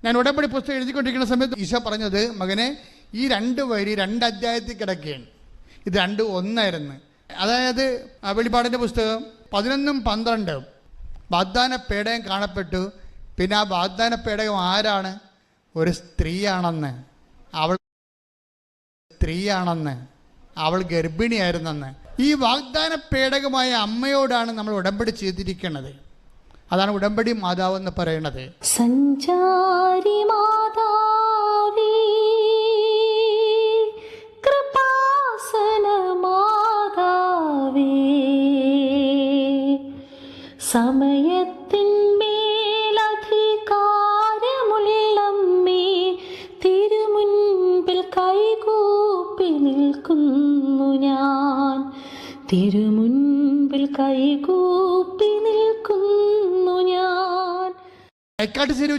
ഞാൻ ഉടമ്പടി പുസ്തകം എഴുതിക്കൊണ്ടിരിക്കുന്ന സമയത്ത് ഈശോ പറഞ്ഞത്, മകനെ ഈ 2 വരി 2 അധ്യായത്തിൽ കിടക്കുകയാണ്, ഇത് 2 ഒന്നായിരുന്നു. അതായത് വെളിപ്പാടിൻ്റെ പുസ്തകം 11-12 വാഗ്ദാന പേടകം കാണപ്പെട്ടു. പിന്നെ ആ വാഗ്ദാന പേടകം ആരാണ്? ഒരു സ്ത്രീയാണെന്ന്, അവൾ ഗർഭിണിയായിരുന്നെന്ന്. ഈ വാഗ്ദാന പേടകമായ അമ്മയോടാണ് നമ്മൾ ഉടമ്പടി ചെയ്തിരിക്കുന്നത്. അതാണ് ഉടമ്പടി മാതാവ് എന്ന് പറയുന്നത്. സഞ്ചാരി മാതാവേ, കൃപാസന മാതാവേ, സമയത്തിന്മേലധികാരമുള്ളമ്മേ, തിരുമുൻപിൽ കൈകൂപ്പി നിൽക്കുന്നു ഞാൻ, തിരുമുൻപിൽ കൈകൂപ്പി നിൽക്കുന്നു ഞാൻ. ഐക്കാട്ട് ശരി